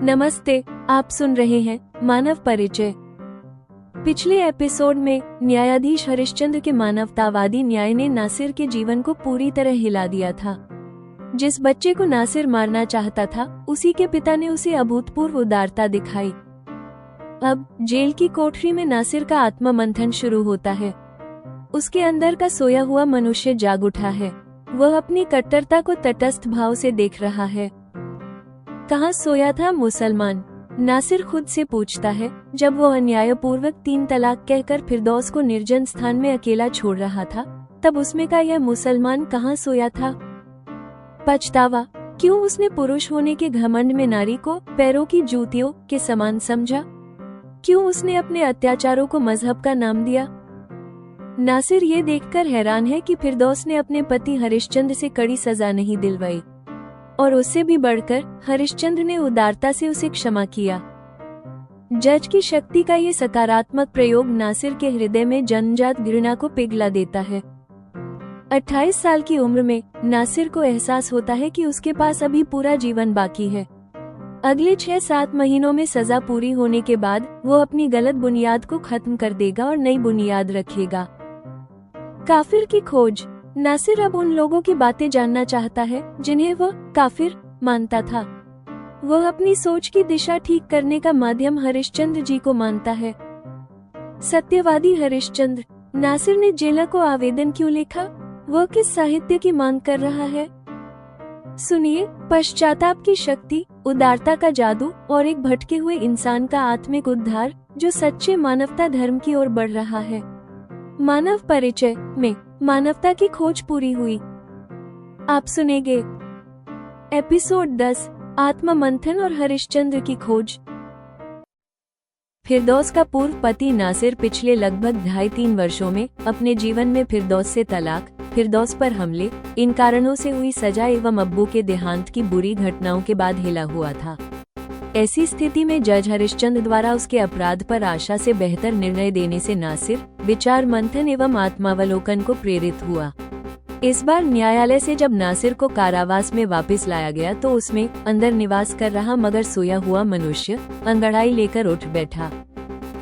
नमस्ते, आप सुन रहे हैं मानव परिचय। पिछले एपिसोड में न्यायाधीश हरिश्चंद्र के मानवतावादी न्याय ने नासिर के जीवन को पूरी तरह हिला दिया था। जिस बच्चे को नासिर मारना चाहता था, उसी के पिता ने उसे अभूतपूर्व उदारता दिखाई। अब जेल की कोठरी में नासिर का आत्ममंथन शुरू होता है। उसके अंदर का सोया हुआ मनुष्य जाग उठा है। वह अपनी कट्टरता को तटस्थ भाव से देख रहा है। कहाँ सोया था मुसलमान? नासिर खुद से पूछता है। जब वो अन्यायपूर्वक 3 तलाक कहकर फिरदौस को निर्जन स्थान में अकेला छोड़ रहा था, तब उसमें का यह मुसलमान कहाँ सोया था? पछतावा, क्यों उसने पुरुष होने के घमंड में नारी को पैरों की जूतियों के समान समझा? क्यों उसने अपने अत्याचारों को मजहब का नाम दिया? नासिर ये देखकर हैरान है कि फिरदौस ने अपने पति हरिश्चंद्र से कड़ी सजा नहीं दिलवाई, और उससे भी बढ़कर हरिश्चंद्र ने उदारता से उसे क्षमा किया। जज की शक्ति का ये सकारात्मक प्रयोग नासिर के हृदय में जन्मजात घृणा को पिघला देता है। 28 साल की उम्र में नासिर को एहसास होता है कि उसके पास अभी पूरा जीवन बाकी है। अगले 6-7 महीनों में सजा पूरी होने के बाद वो अपनी गलत बुनियाद को खत्म कर देगा और नई बुनियाद रखेगा। काफिर की खोज। नासिर अब उन लोगों की बातें जानना चाहता है जिन्हें वह काफिर मानता था। वह अपनी सोच की दिशा ठीक करने का माध्यम हरिश्चंद्र जी को मानता है। सत्यवादी हरिश्चंद्र। नासिर ने जेलर को आवेदन क्यों लिखा? वह किस साहित्य की मांग कर रहा है? सुनिए, पश्चाताप की शक्ति, उदारता का जादू और एक भटके हुए इंसान का आत्मिक उद्धार जो सच्चे मानवता धर्म की ओर बढ़ रहा है। मानव परिचय में मानवता की खोज पूरी हुई। आप सुनेंगे एपिसोड 10, आत्ममंथन और हरिश्चंद्र की खोज। फिरदौस का पूर्व पति नासिर पिछले लगभग 2.5-3 वर्षों में अपने जीवन में फिरदौस से तलाक, फिरदौस पर हमले, इन कारणों से हुई सजा एवं अब्बू के देहांत की बुरी घटनाओं के बाद हिला हुआ था। ऐसी स्थिति में जज हरिश्चंद्र द्वारा उसके अपराध पर आशा से बेहतर निर्णय देने से नासिर विचार मंथन एवं आत्मावलोकन को प्रेरित हुआ। इस बार न्यायालय से जब नासिर को कारावास में वापस लाया गया तो उसमें अंदर निवास कर रहा मगर सोया हुआ मनुष्य अंगड़ाई लेकर उठ बैठा।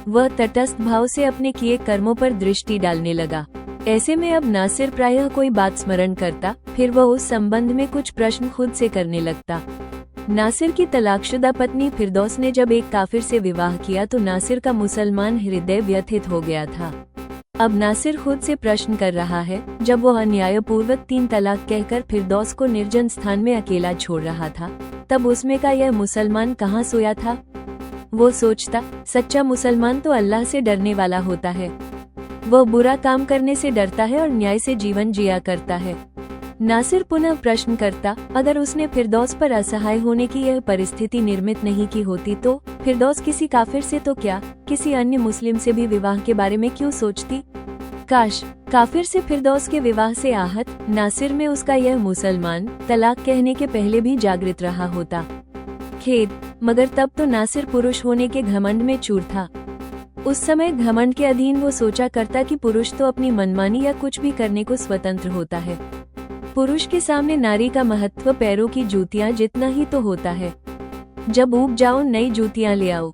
वह तटस्थ भाव से अपने किए कर्मों पर दृष्टि डालने लगा। ऐसे में अब नासिर प्रायः कोई बात स्मरण करता, फिर वह उस संबंध में कुछ प्रश्न खुद से करने लगता। नासिर की तलाकशुदा पत्नी फिरदौस ने जब एक काफिर से विवाह किया तो नासिर का मुसलमान हृदय व्यथित हो गया था। अब नासिर खुद से प्रश्न कर रहा है, जब वो अन्यायपूर्वक 3 तलाक कहकर फिरदौस को निर्जन स्थान में अकेला छोड़ रहा था, तब उसमें का यह मुसलमान कहाँ सोया था? वो सोचता, सच्चा मुसलमान तो अल्लाह से डरने वाला होता है। वह बुरा काम करने से डरता है और न्याय से जीवन जिया करता है। नासिर पुनः प्रश्न करता, अगर उसने फिरदौस पर असहाय होने की यह परिस्थिति निर्मित नहीं की होती तो फिरदौस किसी काफिर से तो क्या, किसी अन्य मुस्लिम से भी विवाह के बारे में क्यों सोचती? काश काफिर से फिरदौस के विवाह से आहत नासिर में उसका यह मुसलमान तलाक कहने के पहले भी जागृत रहा होता। खेद, मगर तब तो नासिर पुरुष होने के घमंड में चूर था। उस समय घमंड के अधीन वो सोचा करता कि पुरुष तो अपनी मनमानी या कुछ भी करने को स्वतंत्र होता है। पुरुष के सामने नारी का महत्व पैरों की जूतियां जितना ही तो होता है। जब ऊब जाओ नई जूतियां ले आओ।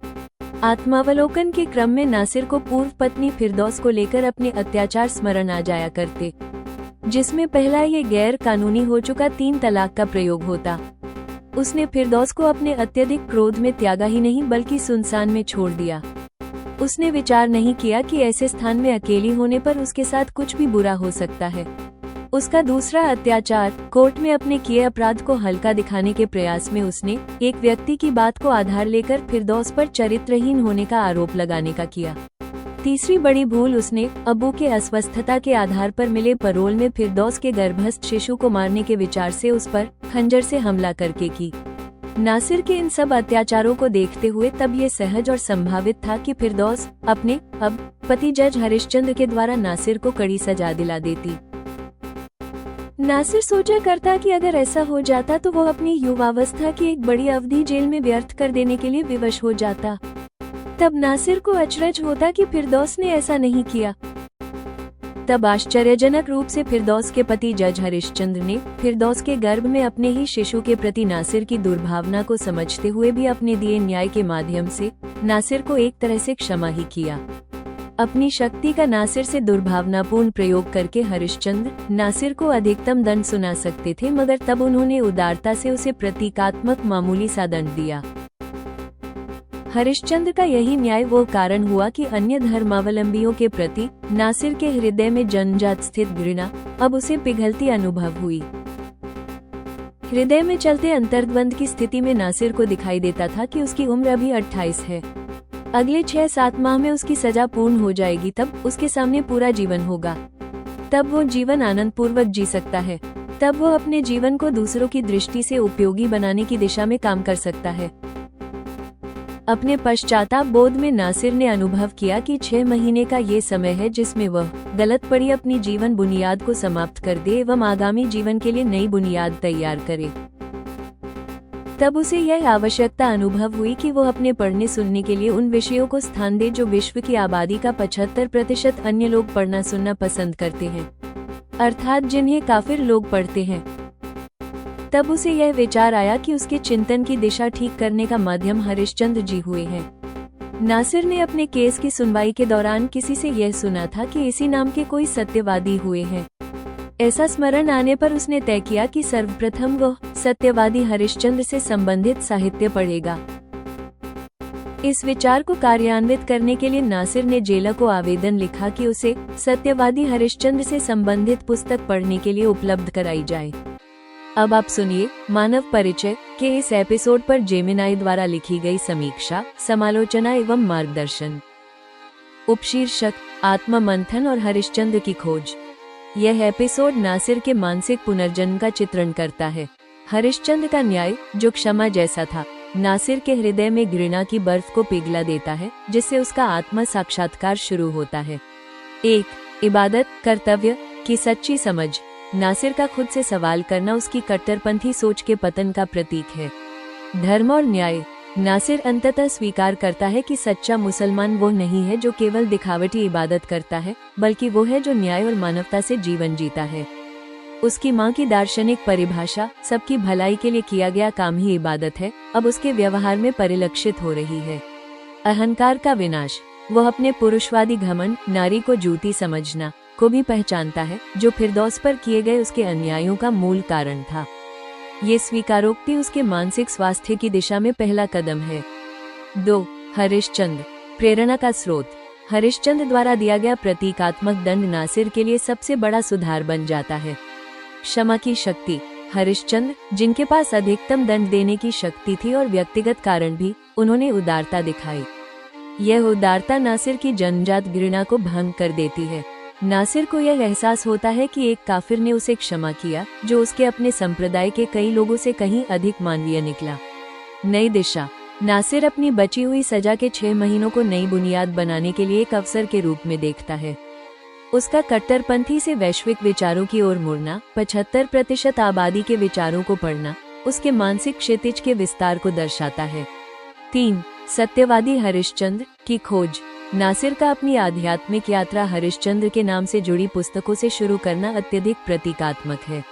आत्मावलोकन के क्रम में नासिर को पूर्व पत्नी फिरदौस को लेकर अपने अत्याचार स्मरण आ जाया करते, जिसमें पहला ये गैर कानूनी हो चुका 3 तलाक का प्रयोग होता। उसने फिरदौस को अपने अत्यधिक क्रोध में त्यागा ही नहीं बल्कि सुनसान में छोड़ दिया। उसने विचार नहीं किया कि ऐसे स्थान में अकेली होने पर उसके साथ कुछ भी बुरा हो सकता है। उसका दूसरा अत्याचार, कोर्ट में अपने किए अपराध को हल्का दिखाने के प्रयास में उसने एक व्यक्ति की बात को आधार लेकर फिरदौस पर चरित्रहीन होने का आरोप लगाने का किया। तीसरी बड़ी भूल उसने अब्बू के अस्वस्थता के आधार पर मिले परोल में फिरदौस के गर्भस्थ शिशु को मारने के विचार से उस पर खंजर से हमला करके की। नासिर के इन सब अत्याचारों को देखते हुए तब ये सहज और संभावित था कि फिरदौस अपने अब पति जज हरिश्चंद्र के द्वारा नासिर को कड़ी सजा दिला देती। नासिर सोचा करता कि अगर ऐसा हो जाता तो वो अपनी युवावस्था की एक बड़ी अवधि जेल में व्यर्थ कर देने के लिए विवश हो जाता। तब नासिर को अचरज होता कि फिरदौस ने ऐसा नहीं किया। तब आश्चर्यजनक रूप से फिरदौस के पति जज हरिश्चंद्र ने फिरदौस के गर्भ में अपने ही शिशु के प्रति नासिर की दुर्भावना को समझते हुए भी अपने दिए न्याय के माध्यम से नासिर को एक तरह से क्षमा ही किया। अपनी शक्ति का नासिर से दुर्भावनापूर्ण प्रयोग करके हरिश्चंद्र नासिर को अधिकतम दंड सुना सकते थे, मगर तब उन्होंने उदारता से उसे प्रतीकात्मक मामूली सा दंड दिया। हरिश्चंद्र का यही न्याय वो कारण हुआ कि अन्य धर्मावलंबियों के प्रति नासिर के हृदय में जन्मजात स्थित घृणा अब उसे पिघलती अनुभव हुई। हृदय में चलते अंतर्द्वंद की स्थिति में नासिर को दिखाई देता था कि उसकी उम्र अभी 28 है। अगले 6-7 माह में उसकी सजा पूर्ण हो जाएगी, तब उसके सामने पूरा जीवन होगा। तब वो जीवन आनंद पूर्वक जी सकता है। तब वो अपने जीवन को दूसरों की दृष्टि से उपयोगी बनाने की दिशा में काम कर सकता है। अपने पश्चाताप बोध में नासिर ने अनुभव किया कि 6 महीने का ये समय है जिसमें वह गलत पड़ी अपनी जीवन बुनियाद को समाप्त कर दे एवं आगामी जीवन के लिए नई बुनियाद तैयार करे। तब उसे यह आवश्यकता अनुभव हुई कि वो अपने पढ़ने सुनने के लिए उन विषयों को स्थान दे जो विश्व की आबादी का 75% अन्य लोग पढ़ना सुनना पसंद करते हैं, अर्थात जिन्हें काफिर लोग पढ़ते हैं। तब उसे यह विचार आया कि उसके चिंतन की दिशा ठीक करने का माध्यम हरिश्चंद्र जी हुए हैं। नासिर ने अपने केस की सुनवाई के दौरान किसी से यह सुना था कि इसी नाम के कोई सत्यवादी हुए हैं। ऐसा स्मरण आने पर उसने तय किया कि सर्वप्रथम वह सत्यवादी हरिश्चंद्र से संबंधित साहित्य पढ़ेगा। इस विचार को कार्यान्वित करने के लिए नासिर ने जेलर को आवेदन लिखा कि उसे सत्यवादी हरिश्चंद्र से संबंधित पुस्तक पढ़ने के लिए उपलब्ध कराई जाए। अब आप सुनिए मानव परिचय के इस एपिसोड पर जेमिनाई द्वारा लिखी गई समीक्षा, समालोचना एवं मार्गदर्शन। उपशीर्षक आत्म मंथन और हरिश्चंद्र की खोज। यह एपिसोड नासिर के मानसिक पुनर्जन्म का चित्रण करता है। हरिश्चंद्र का न्याय, जो क्षमा जैसा था, नासिर के हृदय में घृणा की बर्फ को पिघला देता है, जिससे उसका आत्म साक्षात्कार शुरू होता है। 1. इबादत कर्तव्य की सच्ची समझ। नासिर का खुद से सवाल करना उसकी कट्टरपंथी सोच के पतन का प्रतीक है। धर्म और न्याय। नासिर अंततः स्वीकार करता है कि सच्चा मुसलमान वो नहीं है जो केवल दिखावटी इबादत करता है, बल्कि वो है जो न्याय और मानवता से जीवन जीता है। उसकी माँ की दार्शनिक परिभाषा सबकी भलाई के लिए किया गया काम ही इबादत है, अब उसके व्यवहार में परिलक्षित हो रही है। अहंकार का विनाश। वह अपने पुरुषवादी घमंड, नारी को जूती समझना को भी पहचानता है, जो फिरदौस पर किए गए उसके अन्यायों का मूल कारण था। ये स्वीकारोक्ति उसके मानसिक स्वास्थ्य की दिशा में पहला कदम है। 2. हरिश्चंद्र प्रेरणा का स्रोत। हरिश्चंद्र द्वारा दिया गया प्रतीकात्मक दंड नासिर के लिए सबसे बड़ा सुधार बन जाता है। क्षमा की शक्ति। हरिश्चंद्र, जिनके पास अधिकतम दंड देने की शक्ति थी और व्यक्तिगत कारण भी, उन्होंने उदारता दिखाई। यह उदारता नासिर की जन्मजात घृणा को भंग कर देती है। नासिर को यह एहसास होता है कि एक काफिर ने उसे क्षमा किया, जो उसके अपने संप्रदाय के कई लोगों से कहीं अधिक मानवीय निकला। नई दिशा। नासिर अपनी बची हुई सजा के 6 महीनों को नई बुनियाद बनाने के लिए एक अवसर के रूप में देखता है। उसका कट्टरपंथी से वैश्विक विचारों की ओर मुड़ना, 75% आबादी के विचारों को पढ़ना, उसके मानसिक क्षितिज के विस्तार को दर्शाता है। 3. सत्यवादी हरिश्चंद्र की खोज। नासिर का अपनी आध्यात्मिक यात्रा हरिश्चंद्र के नाम से जुड़ी पुस्तकों से शुरू करना अत्यधिक प्रतीकात्मक है।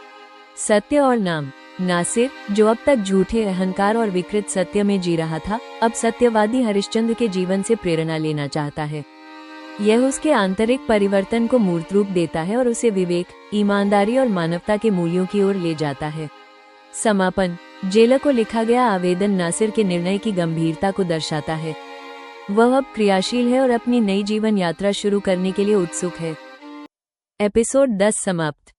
सत्य और नाम। नासिर, जो अब तक झूठे अहंकार और विकृत सत्य में जी रहा था, अब सत्यवादी हरिश्चंद्र के जीवन से प्रेरणा लेना चाहता है। यह उसके आंतरिक परिवर्तन को मूर्त रूप देता है और उसे विवेक, ईमानदारी और मानवता के मूल्यों की ओर ले जाता है। समापन। जेलर को लिखा गया आवेदन नासिर के निर्णय की गंभीरता को दर्शाता है। वह अब क्रियाशील है और अपनी नई जीवन यात्रा शुरू करने के लिए उत्सुक है। एपिसोड 10 समाप्त।